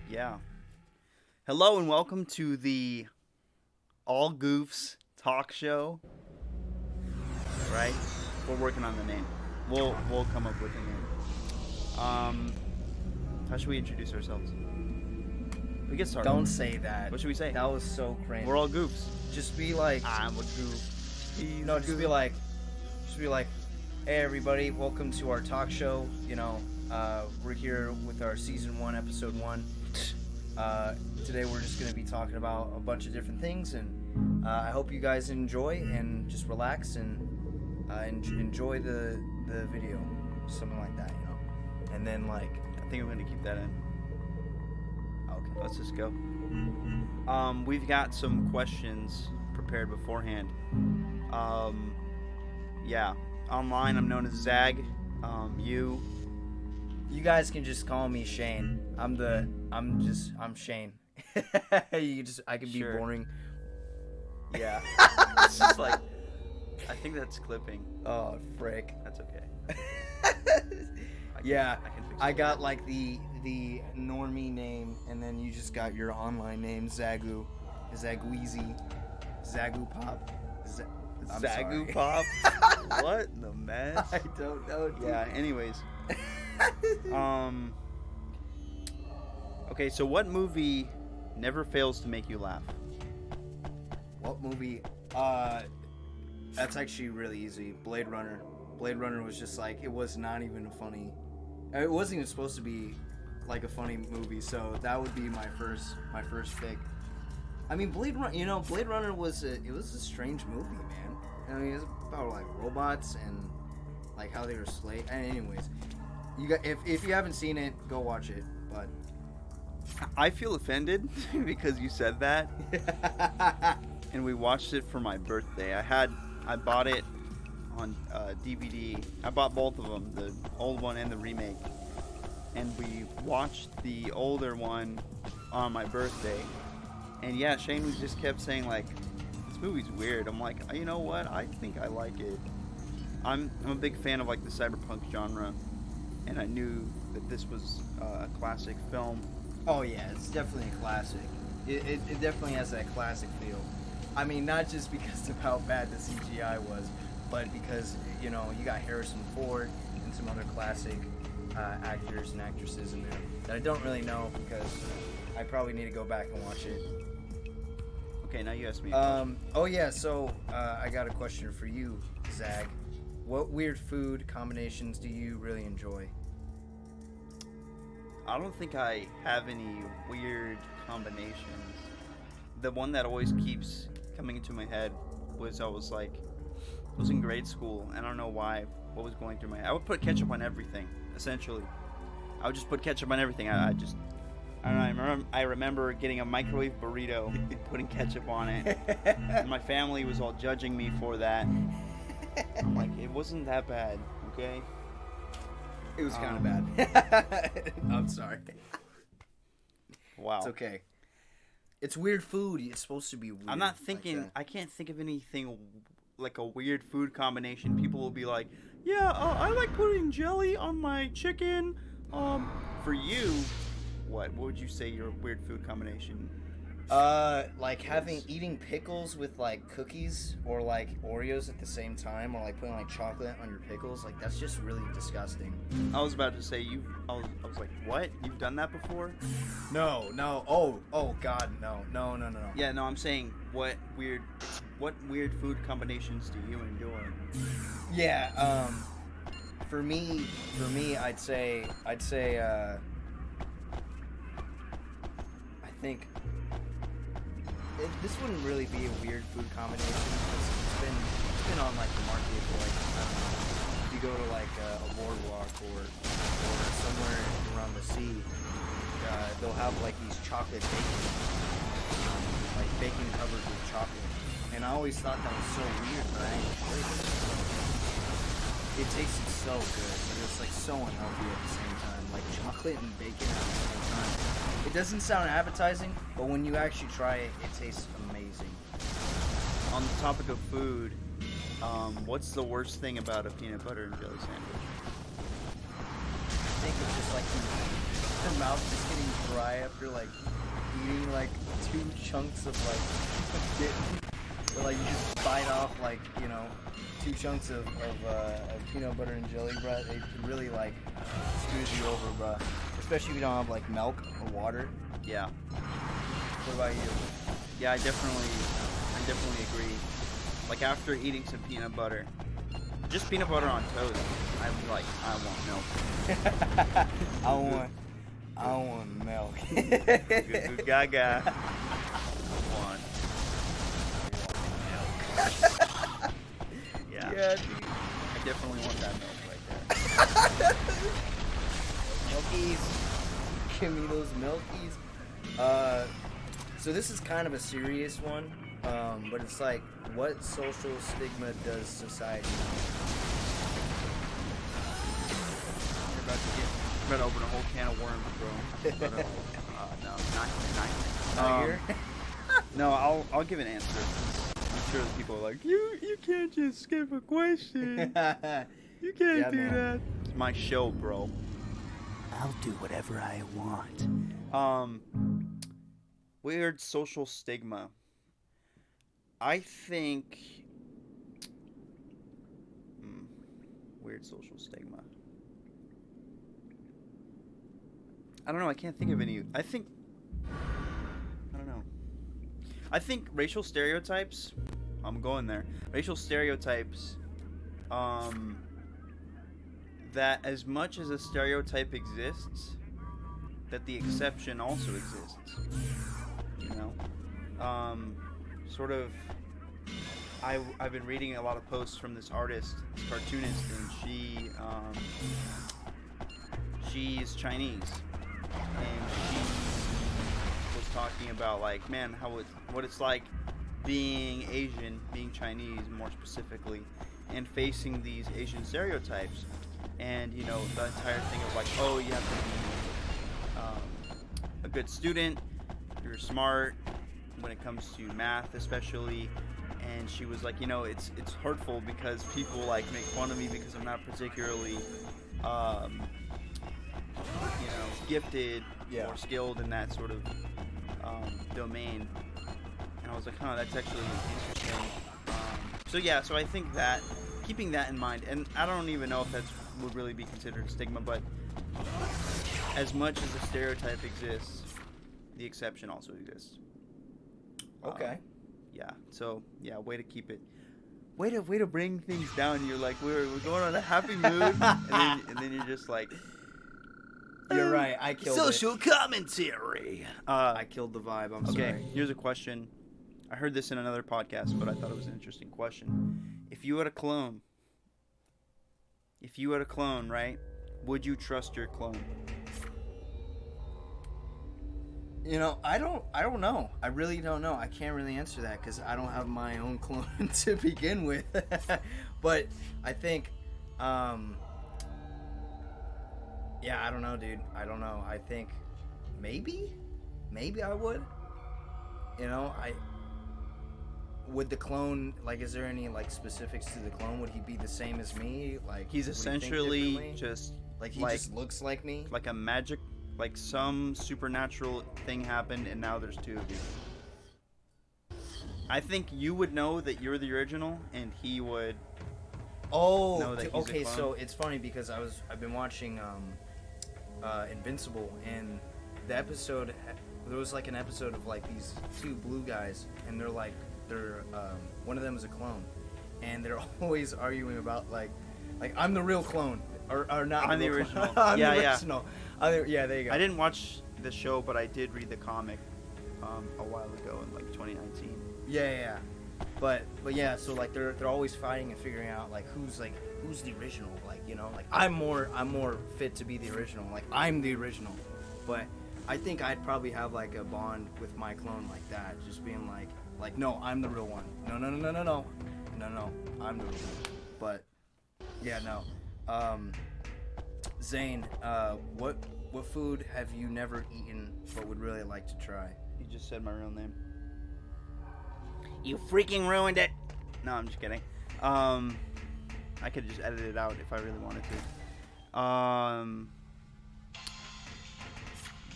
Yeah. Hello and welcome to the All Goofs Talk Show. Right? We're working on the name. We'll come up with a name. How should we introduce ourselves? We get started. Don't say that. What should we say? That was so cringe. We're all goofs. Just be like, I'm a goof. He's no, a just goof. be like, hey everybody, welcome to our talk show. We're here with our season 1, episode 1. Today we're just gonna be talking about a bunch of different things, and I hope you guys enjoy and just relax and enjoy the video, something like that, And then I think I'm gonna keep that in. okay, Let's just go. We've got some questions prepared beforehand. Yeah. Online, I'm known as Xag. you guys can just call me Shane. I'm Shane. I can be Sure. boring. Yeah. It's just I think that's clipping. Oh, frick. That's okay. Yeah, I can fix I it. got the normie name, and then you just got your online name, Zagu, Zagweezy, Zagu Pop. I'm Zagu sorry. Pop? What the mess? I don't know, dude. Yeah, anyways. Okay, so what movie never fails to make you laugh? What movie? That's actually really easy. Blade Runner. Blade Runner was just it was not even a funny. It wasn't even supposed to be a funny movie, so that would be my first pick. I mean, Blade Runner was a strange movie, man. I mean, it was about robots and how they were slaves. And anyways, if you haven't seen it, go watch it. But I feel offended because you said that. And we watched it for my birthday. I bought it on DVD. I bought both of them, the old one and the remake. And we watched the older one on my birthday. And yeah, Shane just kept saying this movie's weird. I'm like, you know what? I think I like it. I'm a big fan of the cyberpunk genre, and I knew that this was a classic film. oh yeah, it's definitely a classic. It definitely has that classic feel. I mean, not just because of how bad the CGI was, but because you got Harrison Ford and some other classic actors and actresses in there that I don't really know because I probably need to go back and watch it. Okay, now you ask me. Oh yeah, so I got a question for you, Zag. What weird food combinations do you really enjoy? I don't think I have any weird combinations. The one that always keeps coming into my head was I was in grade school, and I don't know why, what was going through my head. I would put ketchup on everything, essentially. I would just put ketchup on everything. I don't know, I remember getting a microwave burrito and putting ketchup on it. And my family was all judging me for that. I'm like, it wasn't that bad, okay? It was kind of bad. I'm sorry. Wow. It's okay. It's weird food. It's supposed to be weird. I'm not thinking, I can't think of anything like a weird food combination. People will be like, yeah, I like putting jelly on my chicken. For you, what would you say your weird food combination? Eating pickles with cookies or Oreos at the same time, or putting chocolate on your pickles. That's just really disgusting. I was about to say I was like, what? You've done that before? No. Oh God, no. Yeah, no. I'm saying what weird food combinations do you enjoy? Yeah. For me, I'd say, I think. This wouldn't really be a weird food combination because it's been on the market for I don't know. If you go to a boardwalk or somewhere around the sea, they'll have these chocolate bacon, bacon covered with chocolate. And I always thought that was so weird, but I enjoyed it. It tasted so good, but it's so unhealthy at the same time. Chocolate and bacon at the same time. It doesn't sound appetizing, but when you actually try it, it tastes amazing. On the topic of food, what's the worst thing about a peanut butter and jelly sandwich? I think it's just mouth just getting dry after like eating like 2 chunks of like or like you just bite off like 2 chunks of peanut butter and jelly, bro. It really like screws you over, bro. Especially if you don't have like milk or water. Yeah. What about you? Yeah, I definitely agree. Like after eating some peanut butter, just peanut butter on toast, I'm like, I want milk. I want milk. Good gaga. I want milk. Yeah. Yeah, dude. I definitely want that milk right there. Milkies. Give me those milkies. So this is kind of a serious one, but it's like, what social stigma does society? You're about to open a whole can of worms, bro. But, no, not here. No, I'll give an answer. I'm sure the people are like, you can't just skip a question. You can't do that. It's my show, bro. I'll do whatever I want. Weird social stigma. I think weird social stigma. I don't know. I can't think of any. I don't know. I think racial stereotypes. I'm going there. Racial stereotypes. That as much as a stereotype exists, that the exception also exists. You know, sort of. I've been reading a lot of posts from this artist, this cartoonist, and she's Chinese, and she was talking about like, man, what it's like being Asian, being Chinese more specifically, and facing these Asian stereotypes, and the entire thing of like, oh, you have to be a good student, you're smart when it comes to math especially. And she was like, it's hurtful because people like make fun of me because I'm not particularly gifted or skilled in that sort of domain. And I was like, that's actually interesting. So I think that keeping that in mind, and I don't even know if that would really be considered a stigma, but as much as the stereotype exists, the exception also exists. Okay. Yeah. So way to keep it. Way to bring things down. You're like we're going on a happy mood, and then you're just like. You're right. I killed social commentary. I killed the vibe. I'm sorry. Okay. Here's a question. I heard this in another podcast, but I thought it was an interesting question. If you had a clone, right? Would you trust your clone? I don't know. I really don't know. I can't really answer that because I don't have my own clone to begin with. But I think, I don't know, dude. I don't know. I think maybe I would. Would the clone, like, is there any, like, specifics to the clone? Would he be the same as me? Like, he's essentially just, like, he just looks like me? Like a magic. Like some supernatural thing happened and now there's 2 of you. I think you would know that you're the original and he would know that he's okay, a clone. so it's funny because I've been watching Invincible, and the episode, there was like an episode of like these 2 blue guys, and they're one of them is a clone, and they're always arguing about like I'm the real clone or not. I'm the original. I'm the original. Yeah, there you go. I didn't watch the show, but I did read the comic a while ago in like 2019. Yeah. But yeah, so like they're always fighting and figuring out like who's the original, like I'm more fit to be the original, like I'm the original. But I think I'd probably have like a bond with my clone like that, just being like no, I'm the real one. No, I'm the real one. But yeah, no. Zane, what food have you never eaten but would really like to try? You just said my real name. You freaking ruined it. No, I'm just kidding. I could just edit it out if I really wanted to.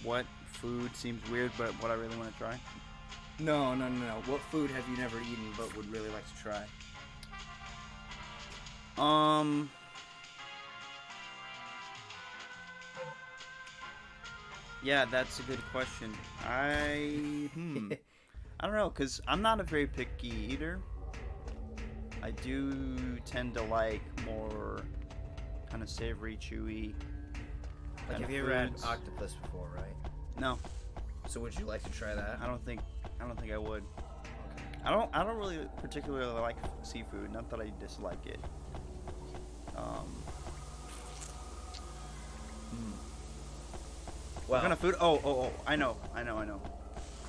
what food seems weird, but what I really want to try? No. What food have you never eaten but would really like to try? Yeah, that's a good question. I don't know, cause I'm not a very picky eater. I do tend to like more kind of savory, chewy. Like, kind have of you ever had foods. octopus before, right? No, So would you like to try that? I don't think I would. Okay. I don't really particularly like seafood. Not that I dislike it. What kind of food? Oh! I know.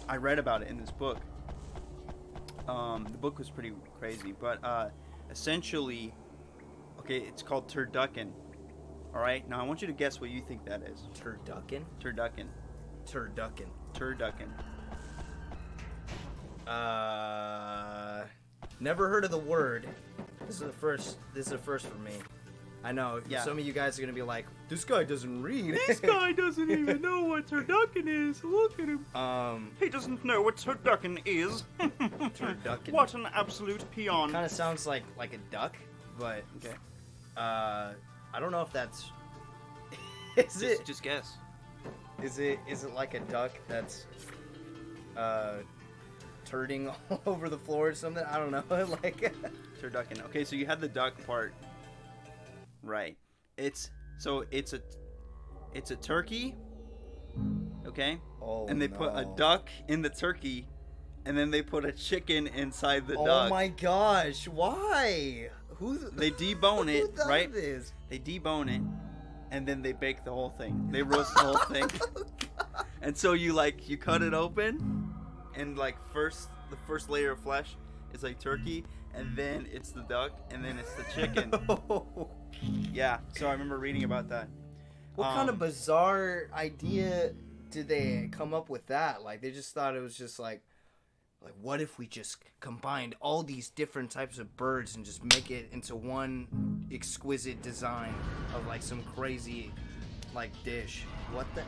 I read about it in this book. The book was pretty crazy, but essentially, okay, it's called turducken. All right, now I want you to guess what you think that is. Turducken? Turducken. Turducken. Turducken. Never heard of the word. This is the first for me. I know. Yeah. Some of you guys are gonna be like, "This guy doesn't read." This guy doesn't even know what turducken is. Look at him. He doesn't know what turducken is. Turducken. What an absolute peon. Kind of sounds like a duck, but Okay. I don't know if that's. Just guess. Is it like a duck that's turding all over the floor or something? I don't know. Like Turducken. Okay, so you had the duck part. Right. It's a turkey. Okay? Oh, and they put a no. duck in the turkey, and then they put a chicken inside the Oh duck. my gosh! Why? They debone it, who does right? This? They debone it, and then they bake the whole thing. They roast the whole thing. And so you cut it open, and the first layer of flesh is like turkey, and then it's the duck, and then it's the chicken. Yeah, so I remember reading about that. What kind of bizarre idea did they come up with that? Like, they just thought it was just like what if we just combined all these different types of birds and just make it into one exquisite design of like some crazy like dish? What the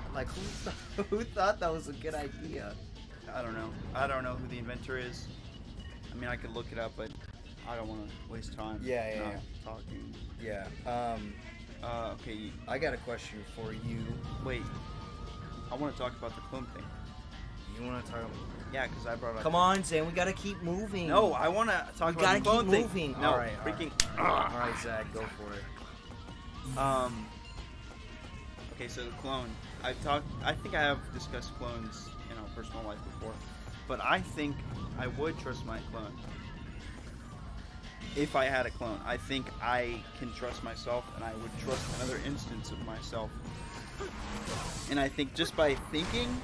who thought that was a good idea? I don't know. I don't know who the inventor is. I mean, I could look it up, but I don't want to waste time. Yeah. Talking. Yeah. Okay. I got a question for you. Wait. I want to talk about the clone thing. You want to talk about? Yeah, because I brought up. Come on, Zane. We gotta keep moving. No, I want to talk about the clone keep thing. moving. No, All right. freaking. All right, Zach, go for it. Okay, so the clone. I think I have discussed clones in our personal life before, but I think I would trust my clone. If I had a clone, I think I can trust myself, and I would trust another instance of myself. And I think just by thinking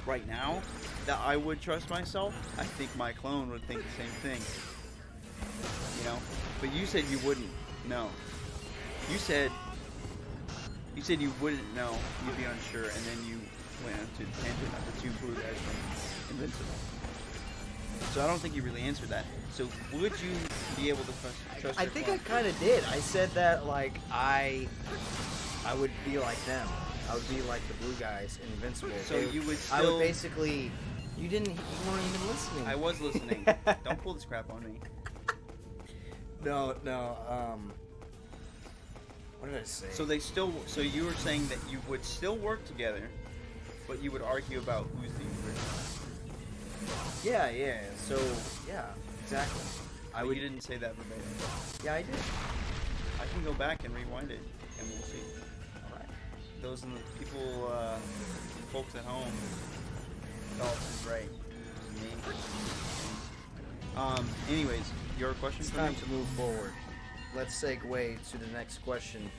right now that I would trust myself, I think my clone would think the same thing. You know? But you said you wouldn't know. You said you wouldn't know, you'd be unsure, and then you went into the tangent of the two blue guys from Invincible. So I don't think you really answered that. So would you be able to trust I your think clone? I kind of did. I said that like I would be like them. I would be like the blue guys in Invincible. So you would still... I would basically. You weren't even listening. I was listening. Don't pull this crap on me. No. What did I say? So you were saying that you would still work together, but you would argue about who's the original. Yeah. So yeah, exactly. You didn't say that verbatim. Yeah, I did. I can go back and rewind it, and we'll see. All right. Those are the people, folks at home. Oh, this is right. Me. Anyways, your question It's for time me? to move forward. Let's segue to the next question.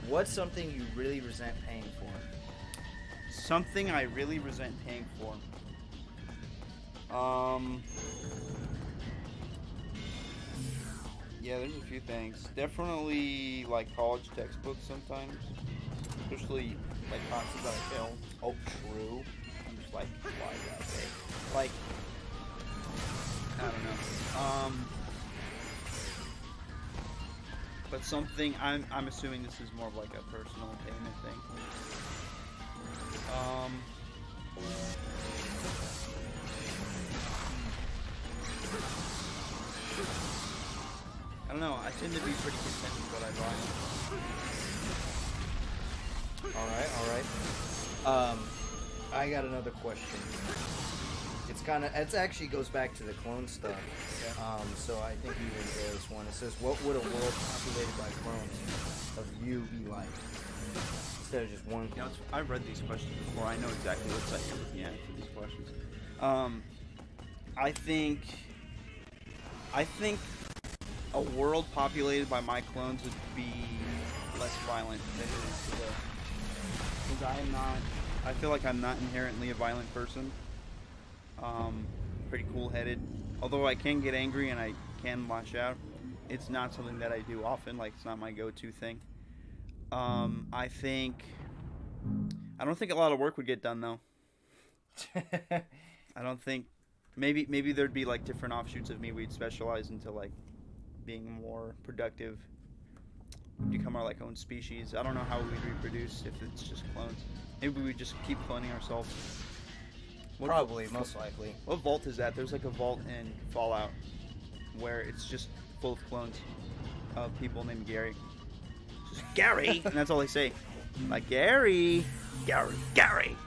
What's something you really resent paying for? Something I really resent paying for. Yeah, there's a few things. Definitely like college textbooks sometimes, especially like classes that I failed. Oh, true. I'm just like, why did I pay? Like, I don't know. But something I'm assuming this is more of like a personal payment thing. know. I tend to be pretty content with what I buy. All right. I got another question. It actually goes back to the clone stuff. Okay. So I think you enjoy this one. It says, what would a world populated by clones of you be like? Instead of just one clone. I've read these questions before. I know exactly what site you're looking at for these questions. I think a world populated by my clones would be less violent than it is today. Because I feel like I'm not inherently a violent person. Pretty cool-headed. Although I can get angry and I can lash out, it's not something that I do often. Like, it's not my go-to thing. I don't think a lot of work would get done, though. I don't think... Maybe there'd be, like, different offshoots of me. We'd specialize into, like, being more productive. Become our, like, own species. I don't know how we'd reproduce if it's just clones. Maybe we'd just keep cloning ourselves. Probably, most likely. What vault is that? There's, like, a vault in Fallout where it's just full of clones of people named Gary. Just Gary! And that's all they say. Like, Gary! Gary! Gary!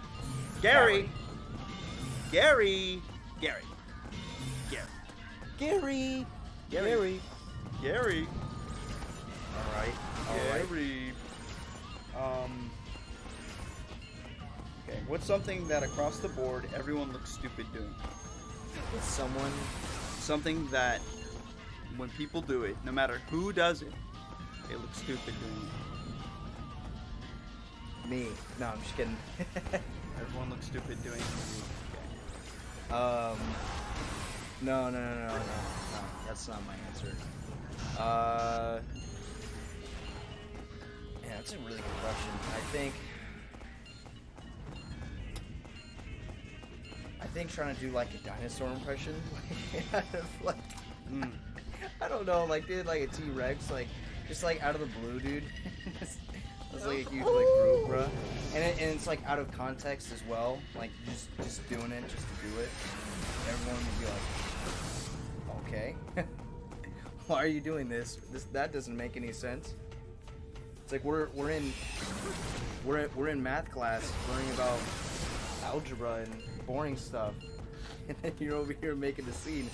Gary! Gary! Gary! Gary! Gary! Gary! Alright. Gary! Okay, what's something that across the board everyone looks stupid doing? It's Something that when people do it, no matter who does it, they look stupid doing it. Me. No, I'm just kidding. Everyone looks stupid doing it. Okay. No. That's not my answer. Yeah, that's a really good question. I think trying to do like a dinosaur impression, I don't know, like did like a T-Rex, like just like out of the blue, dude. That's like a huge like group, bruh. And it's like out of context as well, like just doing it just to do it. Everyone would be like, okay, why are you doing this? That doesn't make any sense. It's like we're in math class learning about algebra and boring stuff, and then you're over here making a scene.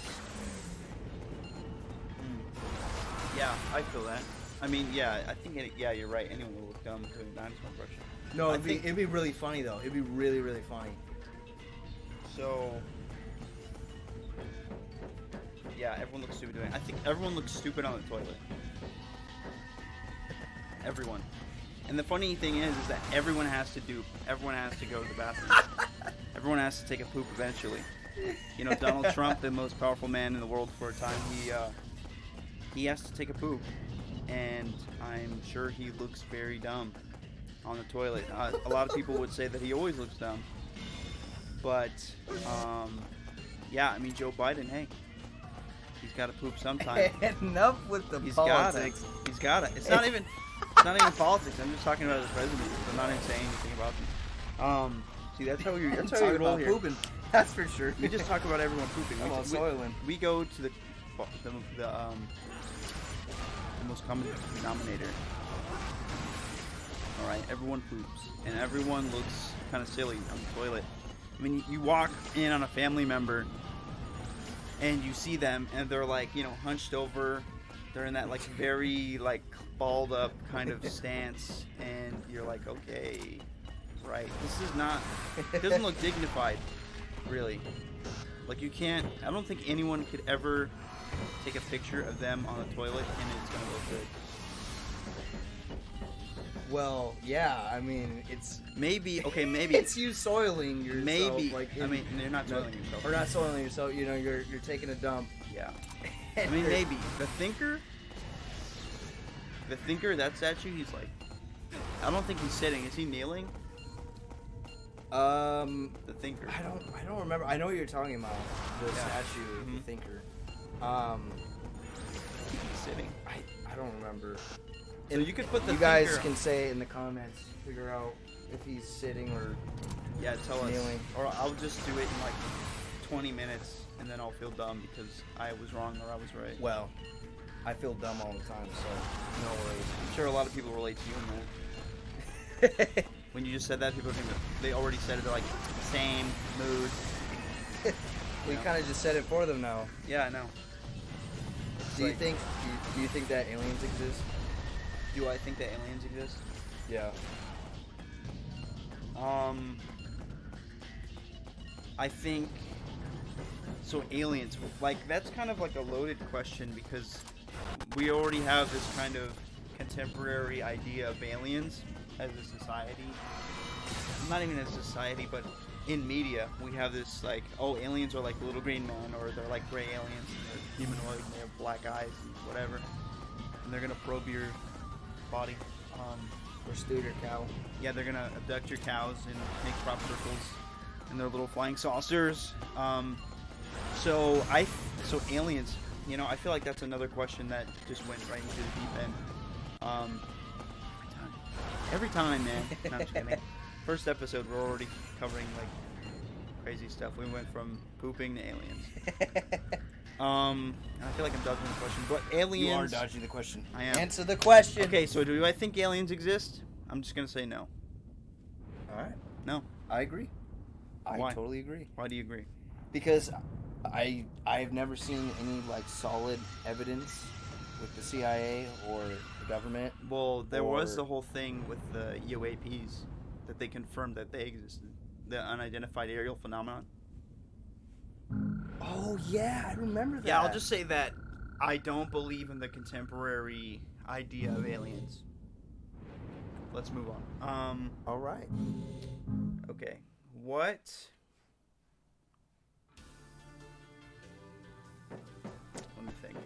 Yeah, I feel that. I mean, yeah, I think you're right. Anyone will look dumb doing a dinosaur impression. No, it'd be really funny though. It'd be really, really funny. So, yeah, everyone looks stupid doing it. I think everyone looks stupid on the toilet. Everyone. And the funny thing is that everyone has to go to the bathroom. Everyone has to take a poop eventually. You know, Donald Trump, the most powerful man in the world for a time, he has to take a poop. And I'm sure he looks very dumb on the toilet. A lot of people would say that he always looks dumb. But, yeah, I mean, Joe Biden, hey, he's got to poop sometime. Enough with the politics. He's got it. It's not even politics. I'm just talking about his presidency. I'm not even saying anything about them. See, that's how we roll here. Pooping. That's for sure. We just talk about everyone pooping. I'm all soiling. We go to the most common denominator. All right, everyone poops, and everyone looks kind of silly on the toilet. I mean, you walk in on a family member, and you see them, and they're like, you know, hunched over. They're in that like very like balled up kind of stance, and you're like, okay, right. It doesn't look dignified, really. Like you can't. I don't think anyone could ever take a picture of them on the toilet and it's gonna look good. Well, yeah, I mean, it's maybe it's you soiling yourself. Maybe like I mean, you're not soiling yourself. Or not soiling yourself. You know, you're taking a dump. Yeah. I mean, maybe the thinker. That statue. He's like, I don't think he's sitting. Is he kneeling? The thinker. I don't remember. I know what you're talking about. The statue of the thinker. I think he's sitting. I don't remember. So you could put the. You guys can say in the comments, figure out if he's sitting or tell kneeling. us. Or I'll just do it in like 20 minutes, and then I'll feel dumb because I was wrong or I was right. Well, I feel dumb all the time, so no worries. I'm sure a lot of people relate to you in that. When you just said that, people think that they already said it. They're like, same mood. We kind of just said it for them now. Yeah, I know. Do you think that aliens exist? Do I think that aliens exist? Yeah. I think so. Aliens, like that's kind of like a loaded question because we already have this kind of contemporary idea of aliens as a society. Not even as a society, but in media, we have this like, oh, aliens are like little green men, or they're like gray aliens, and they're humanoid, and they have black eyes, and whatever, and they're gonna probe your body. Or steal your cow. Yeah, they're gonna abduct your cows and make crop circles in their little flying saucers. So aliens. You know, I feel like that's another question that just went right into the deep end. Every time, man. No, I'm just kidding. First episode, we're already covering like crazy stuff. We went from pooping to aliens. And I feel like I'm dodging the question, but aliens. You are dodging the question. I am. Answer the question. Okay, so do I think aliens exist? I'm just gonna say no. All right. No. I agree. Why? I totally agree. Why do you agree? Because I've never seen any like solid evidence with the CIA or the government. Well, there was the whole thing with the UAPs that they confirmed that they existed, the unidentified aerial phenomenon. Oh yeah, I remember that. Yeah, I'll just say that I don't believe in the contemporary idea of aliens. Let's move on. All right. Okay. What? Let me think.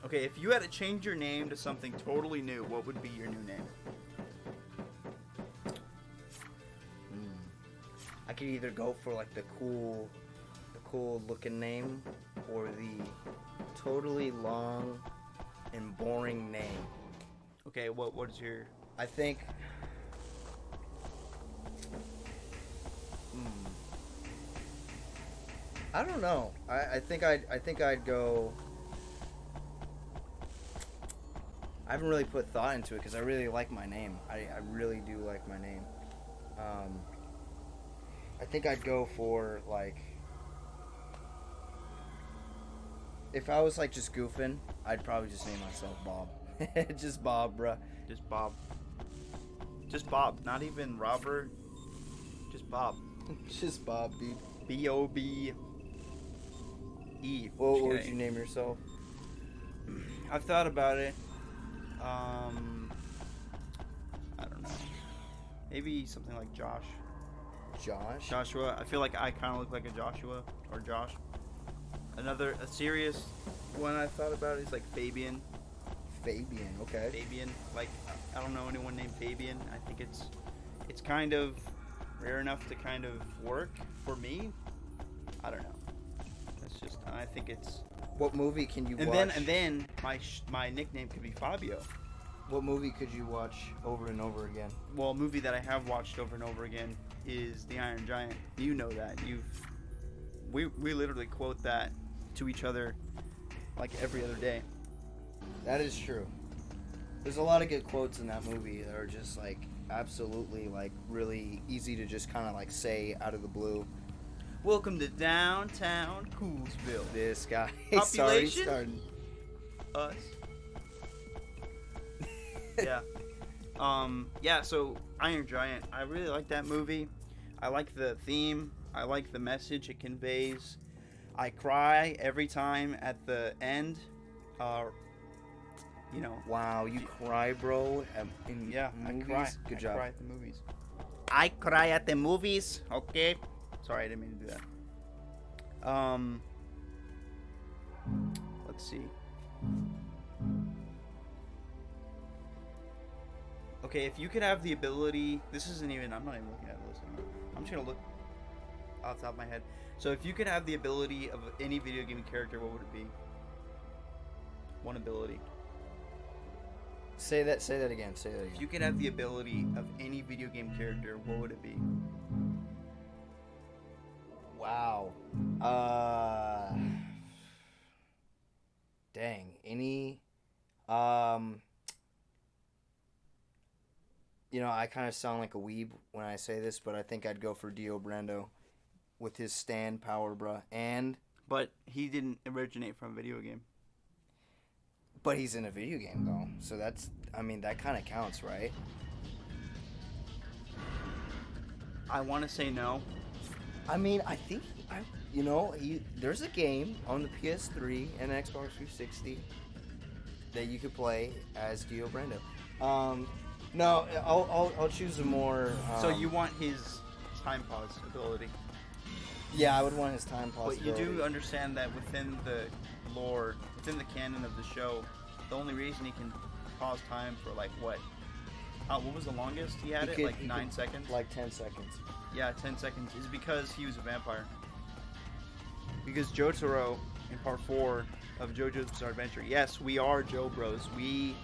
Okay, if you had to change your name to something totally new, what would be your new name? I could either go for like the cool looking name, or the totally long and boring name. Okay, what is your? I think. I don't know. I think I'd go. I haven't really put thought into it because I really like my name. I really do like my name. I think I'd go for like. If I was like just goofing, I'd probably just name myself Bob. Just Bob, bruh. Just Bob. Just Bob. Not even Robert. Just Bob. Just Bob, dude. B-O-B-E. What would you name yourself? I've thought about it. I don't know. Maybe something like Josh. Josh? Joshua. I feel like I kind of look like a Joshua or Josh. A serious one I thought about is like Fabian. Fabian, okay. Fabian. Like, I don't know anyone named Fabian. I think it's kind of rare enough to kind of work for me. I don't know. That's just, I think it's. What movie can you watch? And then my nickname could be Fabio. What movie could you watch over and over again? Well, a movie that I have watched over and over again is The Iron Giant. You know that. We literally quote that to each other like every other day. That is true. There's a lot of good quotes in that movie that are just like absolutely like really easy to just kind of like say out of the blue. Welcome to downtown Coolsville. This guy. Population? Starting. Us. Yeah. Yeah, so Iron Giant. I really like that movie. I like the theme. I like the message it conveys. I cry every time at the end. You know. Wow, you cry, bro. Yeah, movies? I cry. Good job. I cry at the movies. I cry at the movies. Okay. Sorry, I didn't mean to do that. Let's see. Okay, if you could have the ability, I'm not even looking at this. I'm just gonna look off the top of my head. So if you could have the ability of any video game character, what would it be? One ability. Say that again. If you could have the ability of any video game character, what would it be? Wow. Dang. Any. Um. I kind of sound like a weeb when I say this, but I think I'd go for Dio Brando with his stand power, bruh. But he didn't originate from a video game. But he's in a video game, though. So that kind of counts, right? I want to say no. I think, there's a game on the PS3 and Xbox 360 that you could play as Dio Brando. No, I'll choose a more. So you want his time pause ability? Yeah, I would want his time pause. But you do understand that within the lore, within the canon of the show, the only reason he can pause time for like what? What was the longest he had? 9 seconds. Like 10 seconds. Yeah, 10 seconds is because he was a vampire. Because Jotaro in part 4 of JoJo's Bizarre Adventure. Yes, we are Joe Bros. We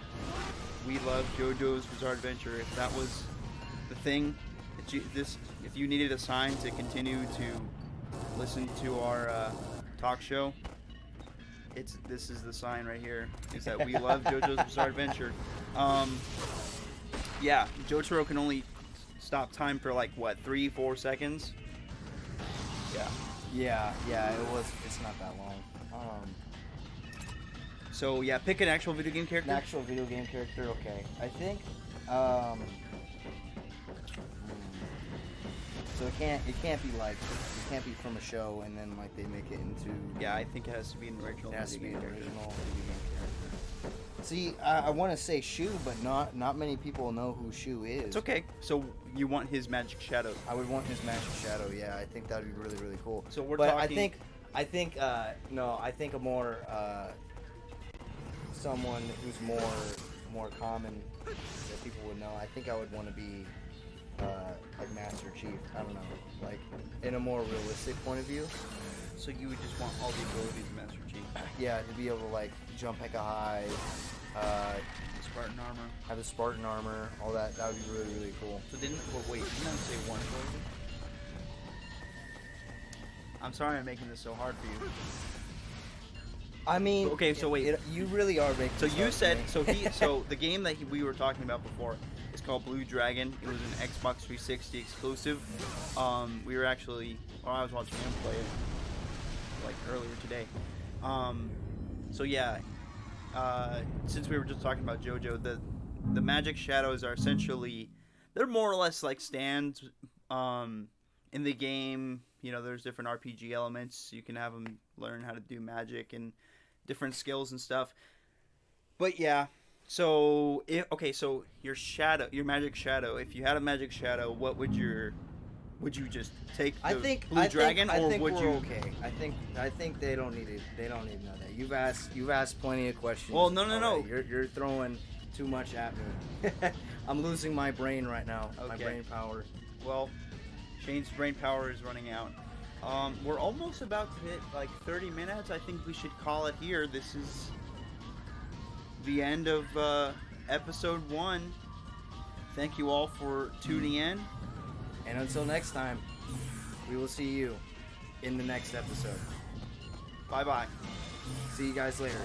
love JoJo's Bizarre Adventure. If that was the thing, if you needed a sign to continue to listen to our talk show, this is the sign right here. Is that we love JoJo's Bizarre Adventure. Yeah, Jotaro can only stop time for like what, 3-4 seconds. Yeah. It's not that long. So yeah, pick an actual video game character. An actual video game character. Okay, I think. So it can't be from a show and then like they make it into. Yeah, I think it has to be an original. It has to be an video original game video game character. See, I want to say Shu, but not many people know who Shu is. It's okay. So you want his magic shadow? I would want his magic shadow. Yeah, I think that would be really, really cool. So we're but talking. I think a more someone who's more common that people would know. I think I would want to be like Master Chief. I don't know, like in a more realistic point of view. So you would just want all the abilities of Master Chief? Yeah, to be able to like jump hecka high, Spartan armor. have the Spartan armor, all that. That would be really, really cool. So didn't say one ability? I'm sorry I'm making this so hard for you. I mean, okay, so wait. You really are making. So you said so the game that we were talking about before is called Blue Dragon. It was an Xbox 360 exclusive. We were actually, I was watching him play it like earlier today. So yeah, since we were just talking about JoJo, the magic shadows are essentially, they're more or less like stands in the game. There's different RPG elements. You can have them learn how to do magic and different skills and stuff. But yeah, so so your magic shadow. If you had a magic shadow, what would you just take the blue dragon, or would you? Okay. I think they don't need it. They don't need to know that. You've asked plenty of questions. Well, no. You're throwing too much at me. I'm losing my brain right now. Okay. My brain power. Well, Shane's brain power is running out. We're almost about to hit like 30 minutes. I think we should call it here. This is the end of episode 1. Thank you all for tuning in. And until next time, we will see you in the next episode. Bye-bye. See you guys later.